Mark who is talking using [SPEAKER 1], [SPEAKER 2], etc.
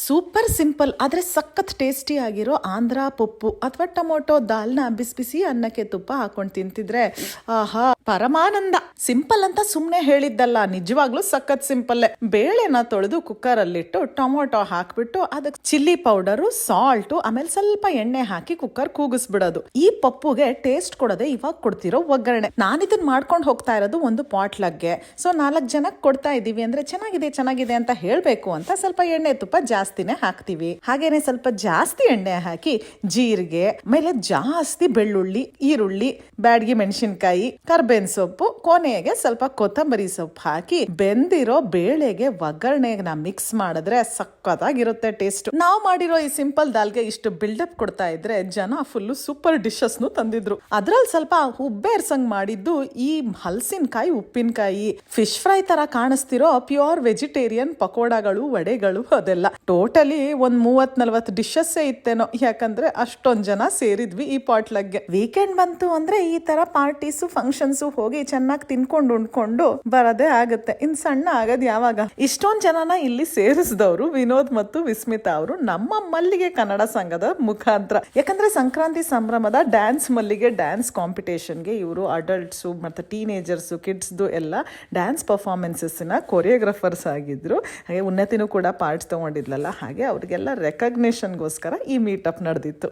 [SPEAKER 1] Super simple ಆದ್ರೆ ಸಖತ್ tasty ಆಗಿರೋ ಆಂಧ್ರ ಪಪ್ಪು ಅಥವಾ ಟೊಮೊಟೊ ದಾಲ್ನ ಬಿಸಿ ಬಿಸಿ ಅನ್ನಕ್ಕೆ ತುಪ್ಪ ಹಾಕೊಂಡು ತಿಂತಿದ್ರೆ ಆಹಾ ಪರಮಾನಂದ. ಸಿಂಪಲ್ ಅಂತ ಸುಮ್ನೆ ಹೇಳಿದ್ದಲ್ಲ, ನಿಜವಾಗ್ಲೂ ಸಖತ್ ಸಿಂಪಲ್ಲೇ. ಬೇಳೆನ ತೊಳೆದು ಕುಕ್ಕರ್ ಅಲ್ಲಿಟ್ಟು ಟೊಮೊಟೊ ಹಾಕ್ಬಿಟ್ಟು ಅದಕ್ಕೆ ಚಿಲ್ಲಿ ಪೌಡರು, ಸಾಲ್ಟು, ಆಮೇಲೆ ಸ್ವಲ್ಪ ಎಣ್ಣೆ ಹಾಕಿ ಕುಕ್ಕರ್ ಕೂಗಿಸ್ಬಿಡೋದು. ಈ ಪಪ್ಪುಗೆ ಟೇಸ್ಟ್ ಕೊಡೋದೆ ಇವಾಗ ಕೊಡ್ತಿರೋ ಒಗ್ಗರಣೆ. ನಾನಿದನ್ನ ಮಾಡ್ಕೊಂಡು ಹೋಗ್ತಾ ಇರೋದು ಒಂದು ಪಾಟ್ಲಗ್ಗೆ. ಸೊ 4 ಜನಕ್ಕೆ ಕೊಡ್ತಾ ಇದೀವಿ ಅಂದ್ರೆ ಚೆನ್ನಾಗಿದೆ ಅಂತ ಹೇಳ್ಬೇಕು ಅಂತ ಸ್ವಲ್ಪ ಎಣ್ಣೆ ತುಪ್ಪ ಜಾಸ್ತಿನೇ ಹಾಕ್ತಿವಿ. ಹಾಗೇನೆ ಸ್ವಲ್ಪ ಜಾಸ್ತಿ ಎಣ್ಣೆ ಹಾಕಿ ಜೀರಿಗೆ, ಮೇಲೆ ಜಾಸ್ತಿ ಬೆಳ್ಳುಳ್ಳಿ, ಈರುಳ್ಳಿ, ಬ್ಯಾಡಗಿ ಮೆಣಸಿನ್ಕಾಯಿ, ಕರ್ಬೇವಿನ ಸೊಪ್ಪು, ಕೊನೆಗೆ ಸ್ವಲ್ಪ ಕೊತ್ತಂಬರಿ ಸೊಪ್ಪು ಹಾಕಿ ಬೆಂದಿರೋ ಬೇಳೆಗೆ ಒಗ್ಗರಣೆನ ಮಿಕ್ಸ್ ಮಾಡಿದ್ರೆ ಸಕ್ಕತ್ತಾಗಿರುತ್ತೆ ಟೇಸ್ಟ್. ನಾವು ಮಾಡಿರೋ ಈ ಸಿಂಪಲ್ ದಾಲ್ಗೆ ಇಷ್ಟು ಬಿಲ್ಡಪ್ ಕೊಡ್ತಾ ಇದ್ರೆ ಜನ ಫುಲ್ ಸೂಪರ್ ಡಿಶಸ್ನು ತಂದಿದ್ರು. ಅದ್ರಲ್ಲಿ ಸ್ವಲ್ಪ ಉಬ್ಬೇರ್ಸಂಗ್ ಮಾಡಿದ್ದು ಈ ಹಲಸಿನಕಾಯಿ ಉಪ್ಪಿನಕಾಯಿ, ಫಿಶ್ ಫ್ರೈ ತರ ಕಾಣಿಸ್ತಿರೋ ಪ್ಯೂರ್ ವೆಜಿಟೇರಿಯನ್ ಪಕೋಡಾಗಳು, ವಡೆಗಳು, ಅದೆಲ್ಲ ಟೋಟಲಿ ಒಂದ್ 30-40 ಡಿಶಸ್ ಇತ್ತೇನೋ. ಯಾಕಂದ್ರೆ ಅಷ್ಟೊಂದ್ ಜನ ಸೇರಿದ್ವಿ ಈ ಪಾಟ್ಲಗ್ಗೆ. ವೀಕೆಂಡ್ ಬಂತು ಅಂದ್ರೆ ಈ ತರ ಪಾರ್ಟೀಸ್, ಫಂಕ್ಷನ್ಸ್ ಹೋಗಿ ಚೆನ್ನಾಗಿ ತಿನ್ಕೊಂಡು ಉಣ್ಕೊಂಡು ಬರೋದೇ ಆಗುತ್ತೆ. ಇನ್ ಸಣ್ಣ ಆಗದ್ ಯಾವಾಗ? ಇಷ್ಟೊಂದ್ ಜನನ ಇಲ್ಲಿ ಸೇರಿಸಿದವರು ವಿನೋದ್ ಮತ್ತು ವಿಸ್ಮಿತಾ ಅವರು ನಮ್ಮ ಮಲ್ಲಿಗೆ ಕನ್ನಡ ಸಂಘದ ಮುಖಾಂತರ. ಯಾಕಂದ್ರೆ ಸಂಕ್ರಾಂತಿ ಸಂಭ್ರಮದ ಡ್ಯಾನ್ಸ್ ಮಲ್ಲಿಗೆ ಡ್ಯಾನ್ಸ್ ಕಾಂಪಿಟೇಷನ್ಗೆ ಇವರು ಅಡಲ್ಟ್ಸು ಮತ್ತೆ ಟೀನೇಜರ್ಸ್, ಕಿಡ್ಸ್ದು ಎಲ್ಲ ಡ್ಯಾನ್ಸ್ ಪರ್ಫಾರ್ಮೆನ್ಸಸ್ ನ ಕೊರಿಯೋಗ್ರಾಫರ್ಸ್ ಆಗಿದ್ರು. ಹಾಗೆ ಉನ್ನತಿನೂ ಕೂಡ ಪಾರ್ಟ್ಸ್ ತಗೊಂಡಿದ್ಲಲ್ಲ, ಹಾಗೆ ಅವ್ರಿಗೆಲ್ಲ ರೆಕಗ್ನೇಷನ್ಗೋಸ್ಕರ ಈ ಮೀಟಪ್ ನಡೆದಿತ್ತು.